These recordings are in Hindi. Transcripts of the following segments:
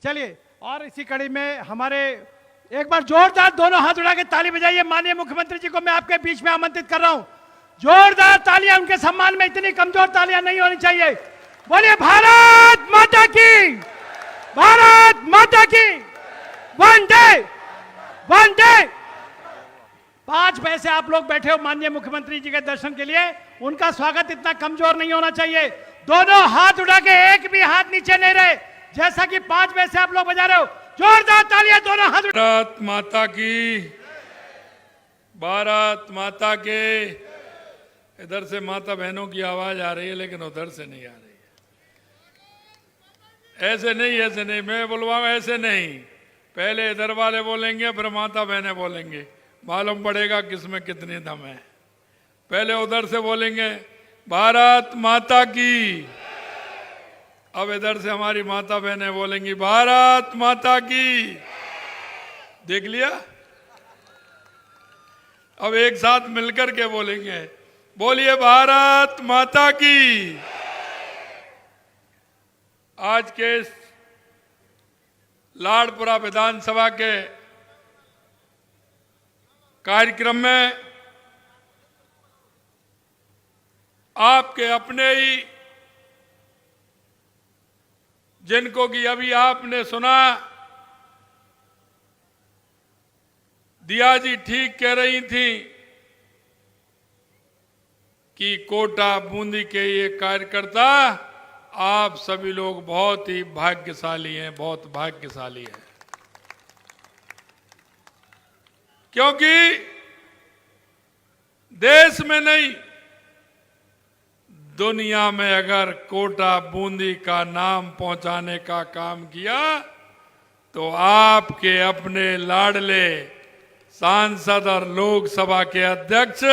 चलिए, और इसी कड़ी में हमारे एक बार जोरदार दोनों हाथ उठा के ताली बजाइए। माननीय मुख्यमंत्री जी को मैं आपके बीच में आमंत्रित कर रहा हूं। जोरदार तालियां, उनके सम्मान में इतनी कमजोर तालियां नहीं होनी चाहिए। बोलिए भारत माता की, भारत माता की, वंदे वंदे। 5 बजे से आप लोग बैठे हो माननीय मुख्यमंत्री जी के दर्शन के लिए, उनका स्वागत इतना कमजोर नहीं होना चाहिए। दोनों हाथ उठा के, एक भी हाथ नीचे नहीं रहे, जैसा कि 5 बजे से आप लोग बजा रहे हो। जोरदार तालियां, दोनों हाथ। भारत माता की, भारत माता के। इधर से माता बहनों की आवाज आ रही है, लेकिन उधर से नहीं आ रही है। ऐसे नहीं, ऐसे नहीं, मैं बुलवाऊं ऐसे नहीं। पहले इधर वाले बोलेंगे, फिर माता बहनें बोलेंगे, मालूम पड़ेगा किसमें कितनी दम है। पहले उधर से बोलेंगे भारत माता की, अब इधर से हमारी माता बहनें बोलेंगी भारत माता की। देख लिया? अब एक साथ मिलकर के बोलेंगे, बोलिए भारत माता की। आज के इस लाड़पुरा विधानसभा के कार्यक्रम में आपके अपने ही, जिनको कि अभी आपने सुना, दिया जी ठीक कह रही थी कि कोटा बूंदी के ये कार्यकर्ता, आप सभी लोग बहुत ही भाग्यशाली हैं, बहुत भाग्यशाली हैं। क्योंकि देश में नहीं, दुनिया में अगर कोटा बूंदी का नाम पहुंचाने का काम किया तो आपके अपने लाडले सांसद और लोकसभा के अध्यक्ष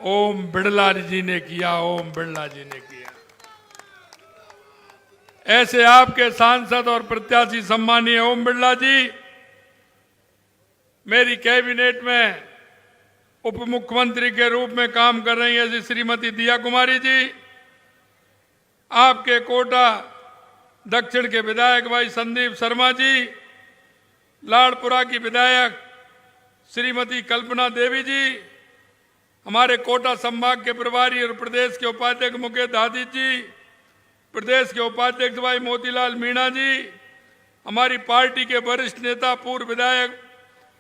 ओम बिड़ला जी ने किया, ओम बिड़ला जी ने किया। ऐसे आपके सांसद और प्रत्याशी सम्मानीय ओम बिड़ला जी मेरी कैबिनेट में उप मुख्यमंत्री के रूप में काम कर रही है श्रीमती दिया कुमारी जी, आपके कोटा दक्षिण के विधायक भाई संदीप शर्मा जी, लाड़पुरा की विधायक श्रीमती कल्पना देवी जी, हमारे कोटा संभाग के प्रभारी और प्रदेश के उपाध्यक्ष मुकेश दादी जी, प्रदेश के उपाध्यक्ष भाई मोतीलाल मीणा जी, हमारी पार्टी के वरिष्ठ नेता पूर्व विधायक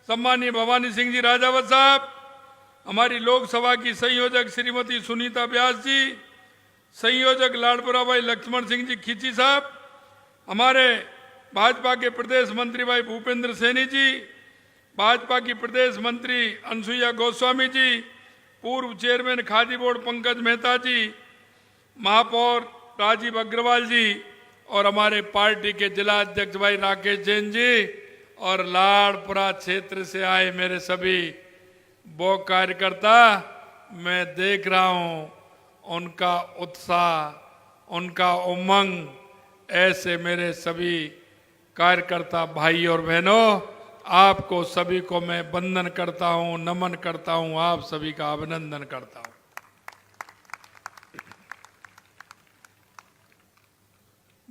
सम्मानीय भवानी सिंह जी राजावत साहब, हमारी लोकसभा की संयोजक श्रीमती सुनीता व्यास जी, संयोजक लाड़पुरा भाई लक्ष्मण सिंह जी खींची साहब, हमारे भाजपा के प्रदेश मंत्री भाई भूपेंद्र सैनी जी, भाजपा की प्रदेश मंत्री अनसुईया गोस्वामी जी, पूर्व चेयरमैन खादी बोर्ड पंकज मेहता जी, महापौर राजीव अग्रवाल जी, और हमारे पार्टी के जिला अध्यक्ष भाई राकेश जैन जी, और लाड़पुरा क्षेत्र से आए मेरे सभी वो कार्यकर्ता, मैं देख रहा हूं उनका उत्साह, उनका उमंग। ऐसे मेरे सभी कार्यकर्ता भाई और बहनों, आपको सभी को मैं वंदन करता हूं, नमन करता हूं, आप सभी का अभिनंदन करता हूं।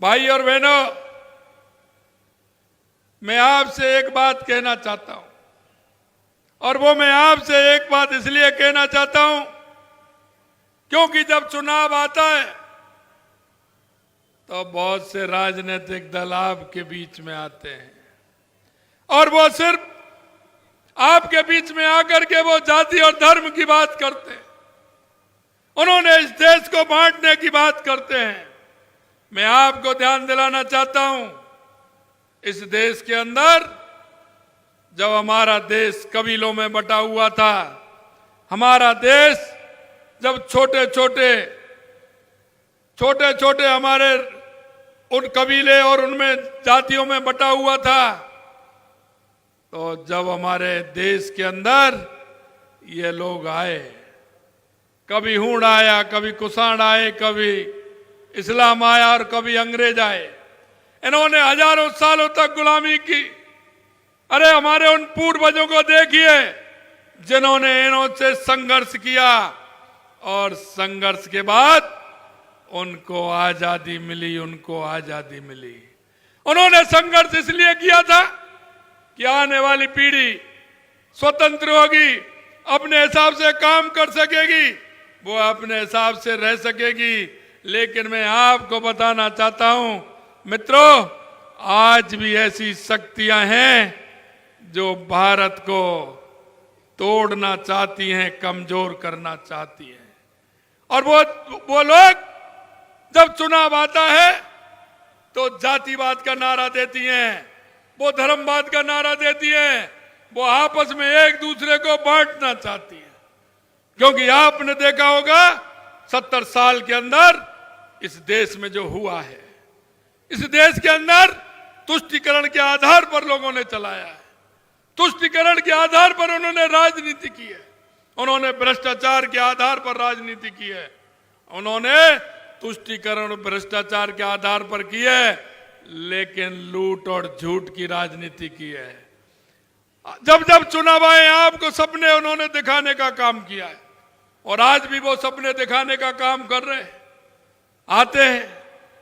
भाई और बहनों, मैं आपसे एक बात कहना चाहता हूं, और वो मैं आपसे एक बात इसलिए कहना चाहता हूं क्योंकि जब चुनाव आता है तो बहुत से राजनीतिक दल आपके बीच में आते हैं, और वो सिर्फ आपके बीच में आकर के वो जाति और धर्म की बात करते हैं, उन्होंने इस देश को बांटने की बात करते हैं। मैं आपको ध्यान दिलाना चाहता हूं, इस देश के अंदर जब हमारा देश कबीलों में बटा हुआ था, हमारा देश जब छोटे छोटे हमारे उन कबीले और उनमें जातियों में बटा हुआ था, तो जब हमारे देश के अंदर ये लोग आए, कभी हूण आया, कभी कुषाण आए, कभी इस्लाम आया और कभी अंग्रेज आए, इन्होंने हजारों सालों तक गुलामी की। अरे हमारे उन पूर्वजों को देखिए जिन्होंने इनसे संघर्ष किया, और संघर्ष के बाद उनको आजादी मिली, उनको आजादी मिली। उन्होंने संघर्ष इसलिए किया था कि आने वाली पीढ़ी स्वतंत्र होगी, अपने हिसाब से काम कर सकेगी, वो अपने हिसाब से रह सकेगी। लेकिन मैं आपको बताना चाहता हूं मित्रों, आज भी ऐसी शक्तियां हैं जो भारत को तोड़ना चाहती हैं, कमजोर करना चाहती हैं। और वो लोग जब चुनाव आता है तो जातिवाद का नारा देती हैं, वो धर्मवाद का नारा देती हैं, वो आपस में एक दूसरे को बांटना चाहती है। क्योंकि आपने देखा होगा 70 साल के अंदर इस देश में जो हुआ है, इस देश के अंदर तुष्टीकरण के आधार पर लोगों ने चलाया है, तुष्टीकरण के आधार पर उन्होंने राजनीति की है, उन्होंने भ्रष्टाचार के आधार पर राजनीति की है, उन्होंने तुष्टीकरण और भ्रष्टाचार के आधार पर की है, लेकिन लूट और झूठ की राजनीति की है। जब जब चुनाव आए आपको सपने उन्होंने दिखाने का काम किया है, और आज भी वो सपने दिखाने का काम कर रहे हैं। आते हैं,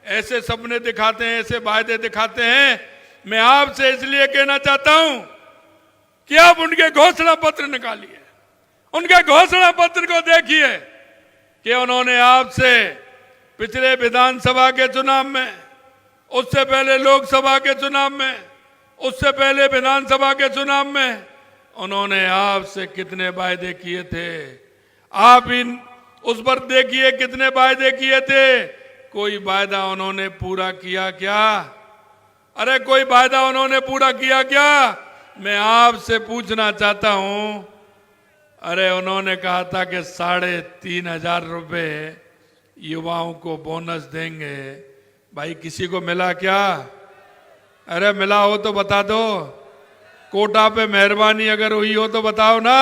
ऐसे सपने दिखाते हैं, ऐसे वायदे दिखाते हैं। मैं आपसे इसलिए कहना चाहता हूं कि आप उनके घोषणा पत्र निकालिए, उनके घोषणा पत्र को देखिए कि उन्होंने आपसे पिछले विधानसभा के चुनाव में, उससे पहले लोकसभा के चुनाव में, उससे पहले विधानसभा के चुनाव में उन्होंने आपसे कितने वायदे किए थे। आप उस पर देखिए कितने वायदे किए थे। कोई वायदा उन्होंने पूरा किया क्या? अरे कोई वायदा उन्होंने पूरा किया क्या? मैं आपसे पूछना चाहता हूं। अरे उन्होंने कहा था कि 3,500 रुपए युवाओं को बोनस देंगे। भाई किसी को मिला क्या? अरे मिला हो तो बता दो। कोटा पे मेहरबानी अगर हुई हो तो बताओ ना।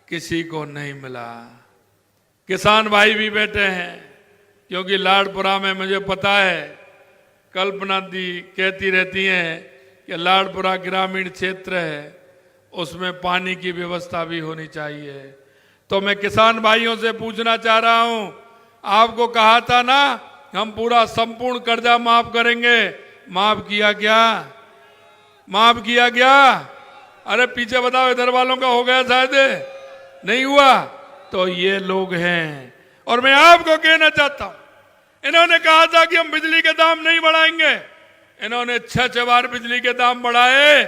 किसी को नहीं मिला। किसान भाई भी बैठे हैं, क्योंकि लाड़पुरा में मुझे पता है कल्पना दी कहती रहती हैं कि लाड़पुरा ग्रामीण क्षेत्र है, उसमें पानी की व्यवस्था भी होनी चाहिए। तो मैं किसान भाइयों से पूछना चाह रहा हूं, आपको कहा था ना हम पूरा संपूर्ण कर्जा माफ करेंगे, माफ किया क्या? माफ किया क्या? अरे पीछे बताओ, इधर वालों का हो गया शायद, नहीं हुआ? तो ये लोग हैं। और मैं आपको कहना चाहता हूं, इन्होंने कहा था कि हम बिजली के दाम नहीं बढ़ाएंगे, इन्होंने 6 बार बिजली के दाम बढ़ाए।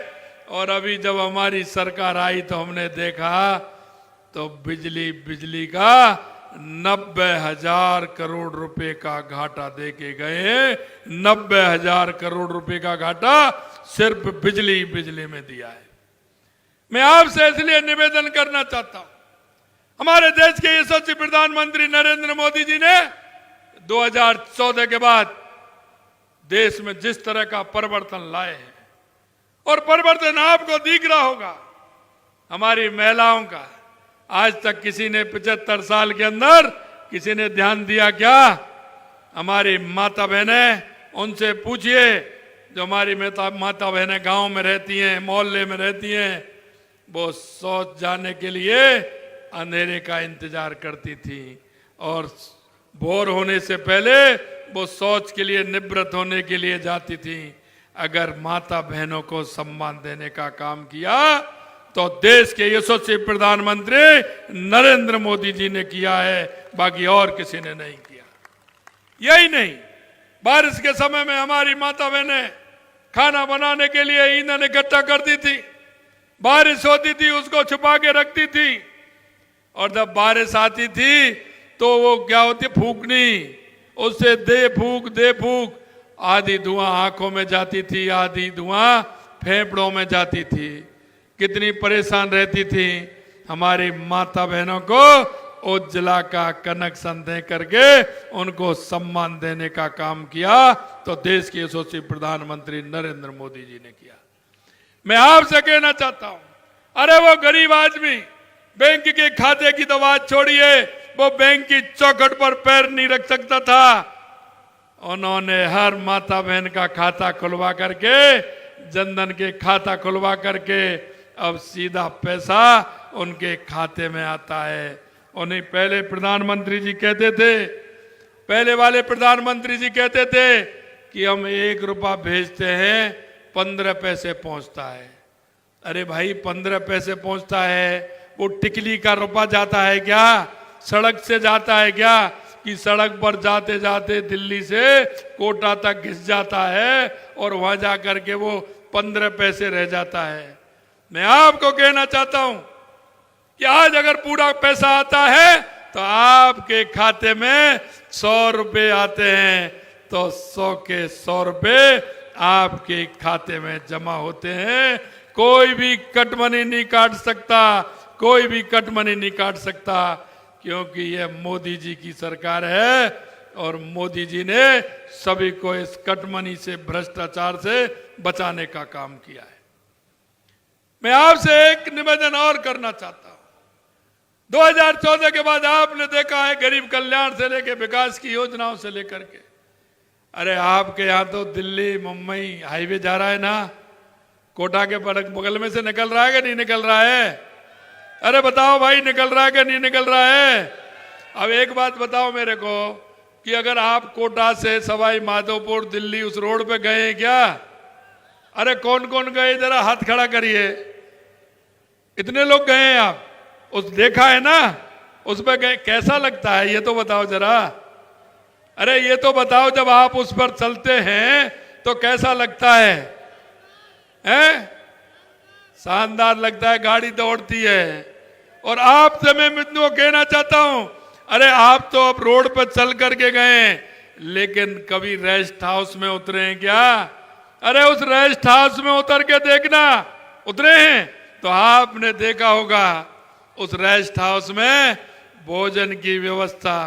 और अभी जब हमारी सरकार आई तो हमने देखा तो बिजली का 90,000 करोड़ रुपए का घाटा दे के गए। 90,000 करोड़ रुपए का घाटा सिर्फ बिजली में दिया है। मैं आपसे इसलिए निवेदन करना चाहता हूं, हमारे देश के यशस्वी प्रधानमंत्री नरेंद्र मोदी जी ने 2014 के बाद देश में जिस तरह का परिवर्तन लाए हैं, और परिवर्तन आपको दिख रहा होगा हमारी महिलाओं का। आज तक किसी ने 75 साल के अंदर किसी ने ध्यान दिया क्या? हमारी माता बहनें, उनसे पूछिए, जो हमारी माता बहनें गांव में रहती हैं, मोहल्ले में रहती हैं, वो शौच जाने के लिए अंधेरे का इंतजार करती थी, और भोर होने से पहले वो शौच के लिए निवृत्त होने के लिए जाती थी। अगर माता बहनों को सम्मान देने का काम किया तो देश के यशस्वी प्रधानमंत्री नरेंद्र मोदी जी ने किया है, बाकी और किसी ने नहीं किया। यही नहीं, बारिश के समय में हमारी माता बहनें खाना बनाने के लिए ईंधन इकट्ठा करती थी, बारिश होती थी उसको छुपा के रखती थी, और जब बारिश आती थी तो वो क्या होती, फूकनी, उससे दे फूक, आधी धुआं आंखों में जाती थी, आधी धुआं फेफड़ों में जाती थी। कितनी परेशान रहती थी। हमारी माता बहनों को उज्ज्वला का कनेक्शन दे करके उनको सम्मान देने का काम किया तो देश के यशस्वी प्रधानमंत्री नरेंद्र मोदी जी ने किया। मैं आपसे कहना चाहता हूं, अरे वो गरीब आदमी बैंक के खाते की तो बात छोड़िए, वो बैंक की चौखट पर पैर नहीं रख सकता था। उन्होंने हर माता बहन का खाता खुलवा करके, जनधन के खाता खुलवा करके अब सीधा पैसा उनके खाते में आता है। उन्हें पहले प्रधानमंत्री जी कहते थे, पहले वाले प्रधानमंत्री जी कहते थे कि हम 1 रुपया भेजते हैं 15 पैसे पहुंचता है। अरे भाई 15 पैसे पहुंचता है, वो टिकली का रुपया जाता है क्या? सड़क से जाता है क्या? कि सड़क पर जाते जाते दिल्ली से कोटा तक घिस जाता है और वहां जाकर के वो 15 पैसे रह जाता है। मैं आपको कहना चाहता हूं कि आज अगर पूरा पैसा आता है तो आपके खाते में 100 रुपए आते हैं, तो 100 के 100 रुपए आपके खाते में जमा होते हैं। कोई भी कटमनी नहीं काट सकता, कोई भी कटमनी नहीं काट सकता, क्योंकि यह मोदी जी की सरकार है और मोदी जी ने सभी को इस कटमनी से, भ्रष्टाचार से बचाने का काम किया है। मैं आपसे एक निवेदन और करना चाहता हूं। 2014 के बाद आपने देखा है गरीब कल्याण से लेकर विकास की योजनाओं से लेकर के, अरे आपके यहां तो दिल्ली मुंबई हाईवे जा रहा है ना, कोटा के बगल में से निकल रहा है कि नहीं निकल रहा है? अरे बताओ भाई, निकल रहा है कि नहीं निकल रहा है? अब एक बात बताओ मेरे को कि अगर आप कोटा से सवाई माधोपुर दिल्ली उस रोड पे गए हैं क्या? अरे कौन कौन गए, जरा हाथ खड़ा करिए। इतने लोग गए हैं आप? उस देखा है ना, उस पे गए, कैसा लगता है ये तो बताओ जरा। अरे ये तो बताओ, जब आप उस पर चलते हैं तो कैसा लगता है? हैं? शानदार लगता है, गाड़ी दौड़ती है। और आपसे मैं मित्रों कहना चाहता हूं, अरे आप तो अब रोड पर चल करके गए, लेकिन कभी रेस्ट हाउस में उतरे हैं क्या? अरे उस रेस्ट हाउस में उतर के देखना, उतरे हैं तो आपने देखा होगा उस रेस्ट हाउस में भोजन की व्यवस्था,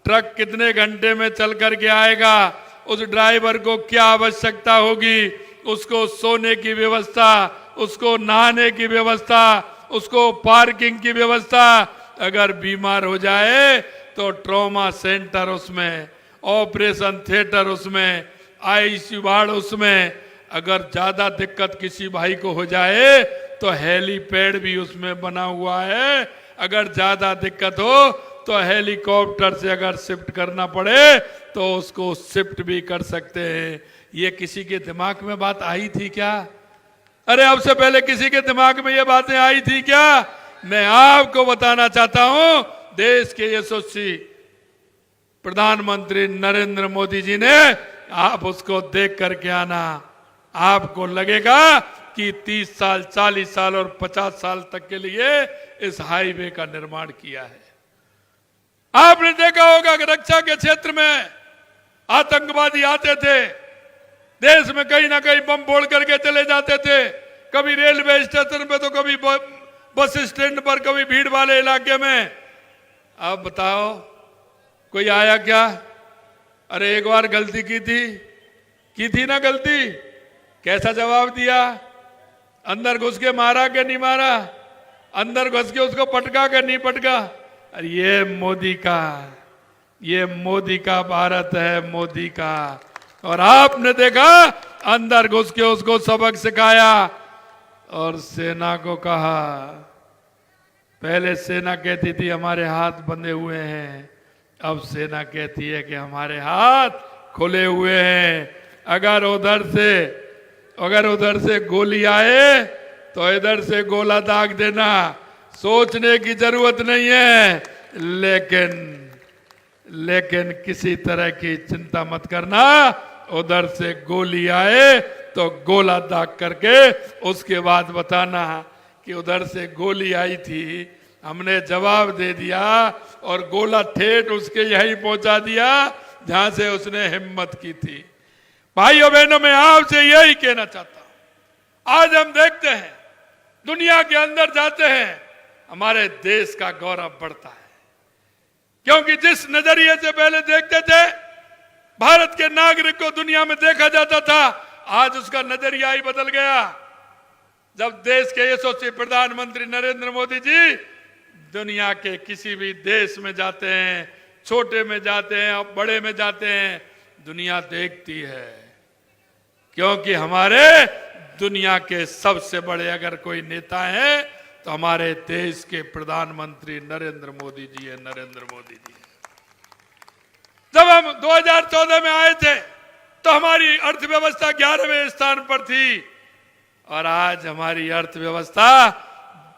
ट्रक कितने घंटे में चल करके आएगा, उस ड्राइवर को क्या आवश्यकता होगी, उसको सोने की व्यवस्था, उसको नहाने की व्यवस्था, उसको पार्किंग की व्यवस्था, अगर बीमार हो जाए तो ट्रॉमा सेंटर उसमें, ऑपरेशन थिएटर उसमें, आईसीयू वार्ड उसमें, अगर ज्यादा दिक्कत किसी भाई को हो जाए तो हेलीपैड भी उसमें बना हुआ है। अगर ज्यादा दिक्कत हो तो हेलीकॉप्टर से अगर शिफ्ट करना पड़े तो उसको शिफ्ट भी कर सकते हैं। ये किसी के दिमाग में बात आई थी क्या? अरे अब से पहले किसी के दिमाग में ये बातें आई थी क्या? मैं आपको बताना चाहता हूं, देश के यशस्वी प्रधानमंत्री नरेंद्र मोदी जी ने, आप उसको देख करके आना, आपको लगेगा कि 30 साल, 40 साल और 50 साल तक के लिए इस हाईवे का निर्माण किया है। आपने देखा होगा कि रक्षा के क्षेत्र में आतंकवादी आते थे, देश में कहीं ना कहीं बम फोड़ करके चले जाते थे, कभी रेलवे स्टेशन पे तो कभी बस स्टैंड पर, कभी भीड़ वाले इलाके में। अब बताओ कोई आया क्या? अरे एक बार गलती की थी ना गलती, कैसा जवाब दिया? अंदर घुस के मारा के नहीं मारा? अंदर घुस के उसको पटका के नहीं पटका? अरे ये मोदी का भारत है, मोदी का। और आपने देखा अंदर घुस के उसको सबक सिखाया और सेना को कहा, पहले सेना कहती थी हमारे हाथ बंधे हुए हैं, अब सेना कहती है कि हमारे हाथ खुले हुए हैं। अगर उधर से गोली आए तो इधर से गोला दाग देना, सोचने की जरूरत नहीं है। लेकिन किसी तरह की चिंता मत करना, उधर से गोली आए तो गोला दाग करके उसके बाद बताना कि उधर से गोली आई थी, हमने जवाब दे दिया और गोला ठेठ उसके यहीं पहुंचा दिया जहां से उसने हिम्मत की थी। भाइयों बहनों, मैं आपसे यही कहना चाहता हूं, आज हम देखते हैं, दुनिया के अंदर जाते हैं, हमारे देश का गौरव बढ़ता है, क्योंकि जिस नजरिए से पहले देखते थे भारत के नागरिक को दुनिया में देखा जाता था, आज उसका नजरिया ही बदल गया। जब देश के यशस्वी प्रधानमंत्री नरेंद्र मोदी जी दुनिया के किसी भी देश में जाते हैं, छोटे में जाते हैं और बड़े में जाते हैं, दुनिया देखती है, क्योंकि हमारे दुनिया के सबसे बड़े अगर कोई नेता है तो हमारे देश के प्रधानमंत्री नरेंद्र मोदी जी है, नरेंद्र मोदी जी। जब हम 2014 में आए थे तो हमारी अर्थव्यवस्था 11वें स्थान पर थी और आज हमारी अर्थव्यवस्था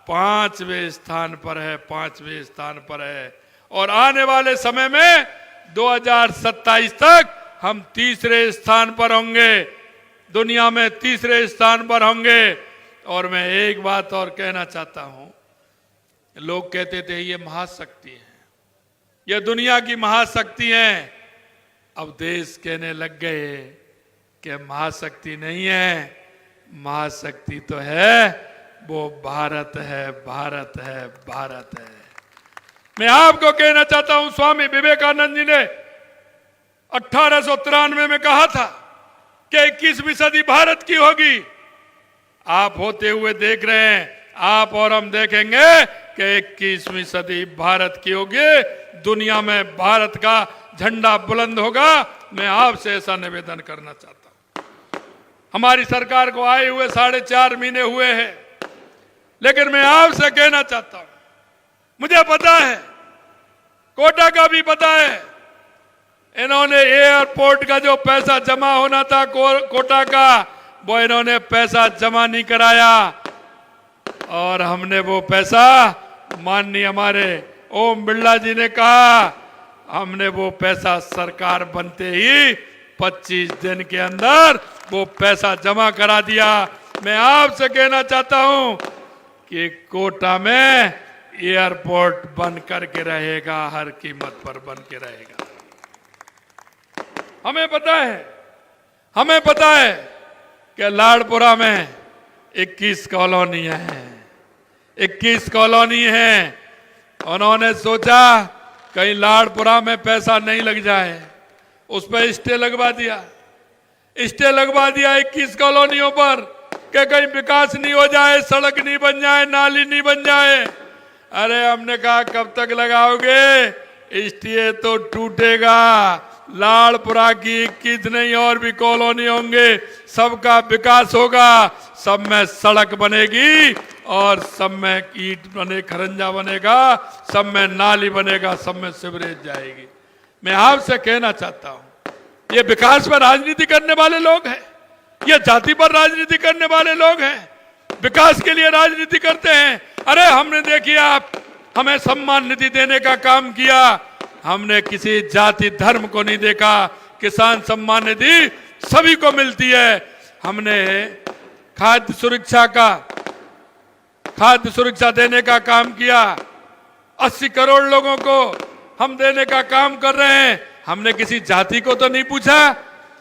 5वें स्थान पर है, 5वें स्थान पर है। और आने वाले समय में 2027 तक हम तीसरे स्थान पर होंगे, दुनिया में तीसरे स्थान पर होंगे। और मैं एक बात और कहना चाहता हूं, लोग कहते थे ये महाशक्ति है, ये दुनिया की महाशक्ति है। अब देश कहने लग गए कि महाशक्ति नहीं है, महाशक्ति तो है, वो भारत है, भारत है, भारत है। मैं आपको कहना चाहता हूं, स्वामी विवेकानंद जी ने 1893 में कहा था कि 21वीं सदी भारत की होगी। आप होते हुए देख रहे हैं, आप और हम देखेंगे कि 21वीं सदी भारत की होगी, दुनिया में भारत का झंडा बुलंद होगा। मैं आपसे ऐसा निवेदन करना चाहता हूं। हमारी सरकार को आए हुए 4.5 महीने हुए हैं, लेकिन मैं आपसे कहना चाहता हूं, मुझे पता है, कोटा का भी पता है, इन्होंने एयरपोर्ट का जो पैसा जमा होना था कोटा का, वो इन्होंने पैसा जमा नहीं कराया। और हमने वो पैसा, माननीय हमारे ओम बिरला जी ने कहा, हमने वो पैसा सरकार बनते ही 25 दिन के अंदर वो पैसा जमा करा दिया। मैं आपसे कहना चाहता हूं कि कोटा में एयरपोर्ट बन करके रहेगा, हर कीमत पर बन के रहेगा। हमें पता है कि लाड़पुरा में 21 कॉलोनी है, 21 कॉलोनी है। उन्होंने सोचा कहीं लाड़पुरा में पैसा नहीं लग जाए, उस पर स्टे लगवा दिया, 21 कॉलोनियों पर, कि कहीं विकास नहीं हो जाए, सड़क नहीं बन जाए, नाली नहीं बन जाए। अरे हमने कहा कब तक लगाओगे, स्टे तो टूटेगा। लाड़पुरा की 21 नहीं और भी कॉलोनी होंगे, सबका विकास होगा, सब में सड़क बनेगी और सब में ईंट बने, खरंजा बनेगा, सब में नाली बनेगा, सब में सीवरेज जाएगी। मैं आपसे कहना चाहता हूं, ये विकास पर राजनीति करने वाले लोग हैं, ये जाति पर राजनीति करने वाले लोग हैं, विकास के लिए राजनीति करते हैं। अरे हमने देखिए, आप हमें सम्मान निधि देने का काम किया, हमने किसी जाति धर्म को नहीं देखा। किसान सम्मान निधि सभी को मिलती है। हमने खाद्य सुरक्षा देने का काम किया, 80 करोड़ लोगों को हम देने का काम कर रहे हैं। हमने किसी जाति को तो नहीं पूछा,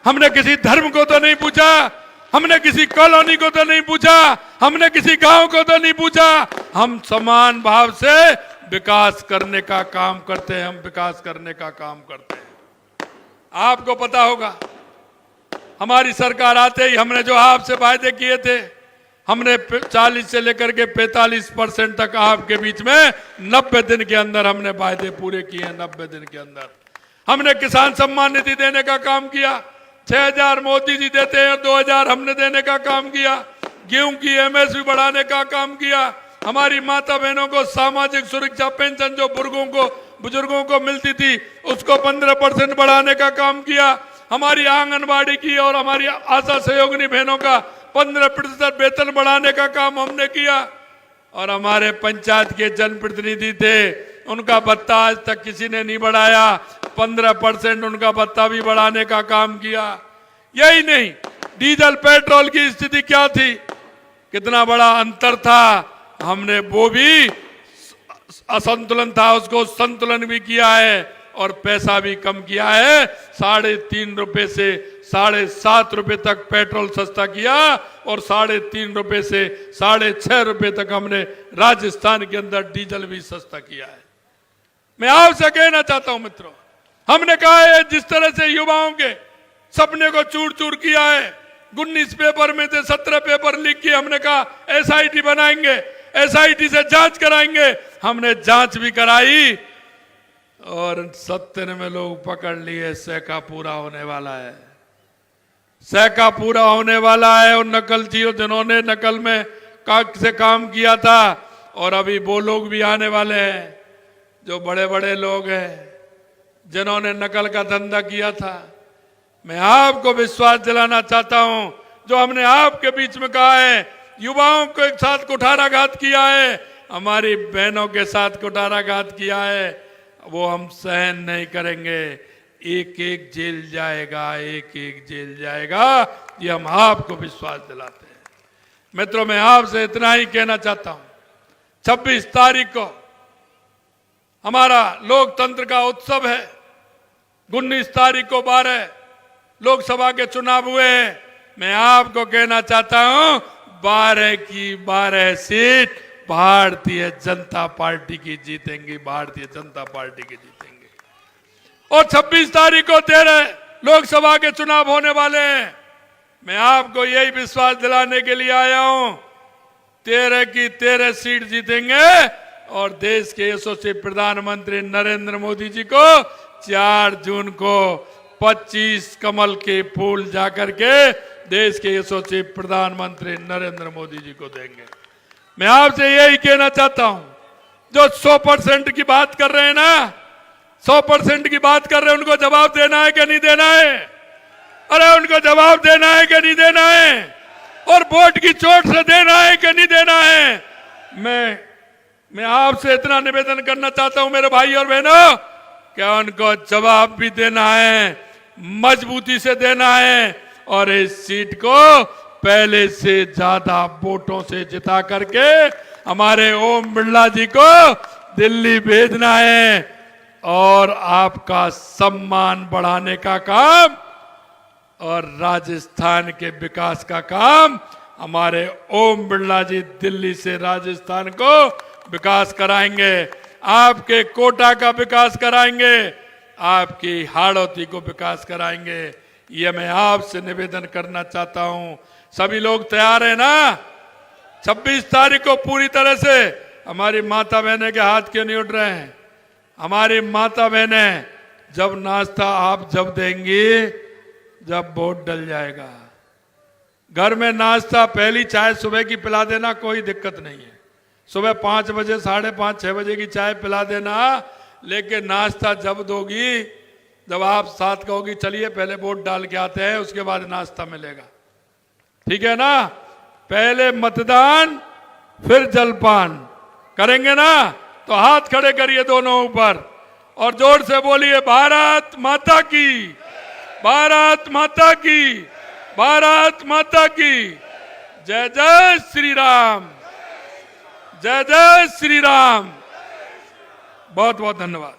हमने किसी धर्म को तो नहीं पूछा, हमने किसी कॉलोनी को तो नहीं पूछा, हमने किसी गांव को तो नहीं पूछा। हम समान भाव से विकास करने का काम करते हैं, हम विकास करने का काम करते हैं। आपको पता होगा, हमारी सरकार आते ही हमने जो आपसे वायदे किए थे, हमने 40 से लेकर के 45% तक आपके बीच में 90 दिन के अंदर हमने वायदे पूरे किए हैं। 90 दिन के अंदर हमने किसान सम्मान निधि देने का काम किया, 6,000 मोदी जी देते हैं, 2,000 हमने देने का काम किया। गेहूं की एमएसपी बढ़ाने का काम किया। हमारी माता बहनों को सामाजिक सुरक्षा पेंशन जो बुजुर्गों को मिलती थी, उसको 15% बढ़ाने का काम किया। हमारी आंगनबाड़ी की और हमारी आशा सहयोगिनी बहनों का 15% वेतन बढ़ाने का काम हमने किया। और हमारे पंचायत के जनप्रतिनिधि थे, उनका भत्ता आज तक किसी ने नहीं बढ़ाया, 15% उनका भत्ता भी बढ़ाने का काम किया। यही नहीं, डीजल पेट्रोल की स्थिति क्या थी, कितना बड़ा अंतर था, हमने वो भी असंतुलन था, उसको संतुलन भी किया है और पैसा भी कम किया है। 3.5 रुपए से 7.5 रुपए तक पेट्रोल सस्ता किया और 3.5 रुपए से 6.5 रुपए तक हमने राजस्थान के अंदर डीजल भी सस्ता किया है। मैं आपसे कहना चाहता हूं मित्रों, हमने कहा है जिस तरह से युवाओं के सपने को चूर चूर किया है, 19 पेपर में से 17 पेपर लीक किए, हमने कहा एसआईटी बनाएंगे, एसआईटी से जांच कराएंगे। हमने जांच भी कराई और 97 लोग पकड़ लिए। सैका पूरा होने वाला है, सैका पूरा होने वाला है। और नकलचियों जिन्होंने नकल में से काम किया था, और अभी वो लोग भी आने वाले हैं जो बड़े बड़े लोग हैं जिन्होंने नकल का धंधा किया था। मैं आपको विश्वास दिलाना चाहता हूं, जो हमने आपके बीच में कहा है, युवाओं को एक साथ कुठाराघात किया है, हमारी बहनों के साथ कुठाराघात किया है, वो हम सहन नहीं करेंगे। एक एक जेल जाएगा, एक एक जेल जाएगा, ये हम आपको विश्वास दिलाते हैं। मित्रों, मैं आपसे इतना ही कहना चाहता हूं, 26 तारीख को हमारा लोकतंत्र का उत्सव है। 19 तारीख को 12 लोकसभा के चुनाव हुए हैं। मैं आपको कहना चाहता हूं, 12 की 12 सीट भारतीय जनता पार्टी की जीतेंगी, भारतीय जनता पार्टी की जीतेंगे। और 26 तारीख को 13 लोकसभा के चुनाव होने वाले हैं। मैं आपको यही विश्वास दिलाने के लिए आया हूं, 13 की 13 सीट जीतेंगे और देश के यशस्वी प्रधानमंत्री नरेंद्र मोदी जी को 4 जून को 25 कमल के फूल जाकर के देश के यशस्वी प्रधानमंत्री नरेंद्र मोदी जी को देंगे। मैं आपसे यही कहना चाहता हूं, जो 100% की बात कर रहे हैं ना, 100% की बात कर रहे हैं, उनको जवाब देना है कि नहीं देना है? अरे उनको जवाब देना है कि नहीं देना है? और वोट की चोट से देना है कि नहीं देना है? मैं आपसे इतना निवेदन करना चाहता हूं मेरे भाई और बहनों, कि उनको जवाब भी देना है, मजबूती से देना है और इस सीट को पहले से ज्यादा वोटों से जिता करके हमारे ओम बिरला जी को दिल्ली भेजना है और आपका सम्मान बढ़ाने का काम और राजस्थान के विकास का काम हमारे ओम बिरला जी दिल्ली से राजस्थान को विकास कराएंगे, आपके कोटा का विकास कराएंगे, आपकी हाड़ौती को विकास कराएंगे। ये मैं आपसे निवेदन करना चाहता हूं। सभी लोग तैयार हैं ना? 26 तारीख को पूरी तरह से हमारी माता बहनें के हाथ क्यों नहीं उठ रहे हैं? हमारी माता बहनें, जब नाश्ता आप जब देंगी, जब वोट डल जाएगा। घर में नाश्ता, पहली चाय सुबह की पिला देना, कोई दिक्कत नहीं है। सुबह 5 बजे, 5:30, 6 बजे की चाय पिला देना, लेकिन नाश्ता जब दोगी, जब आप साथ कहोगी चलिए पहले वोट डाल के आते हैं, उसके बाद नाश्ता मिलेगा। ठीक है ना? पहले मतदान फिर जलपान करेंगे ना? तो हाथ खड़े करिए दोनों ऊपर और जोर से बोलिए, भारत माता की, भारत माता की, भारत माता की। जय जय श्री राम, जय जय श्री राम। बहुत बहुत धन्यवाद।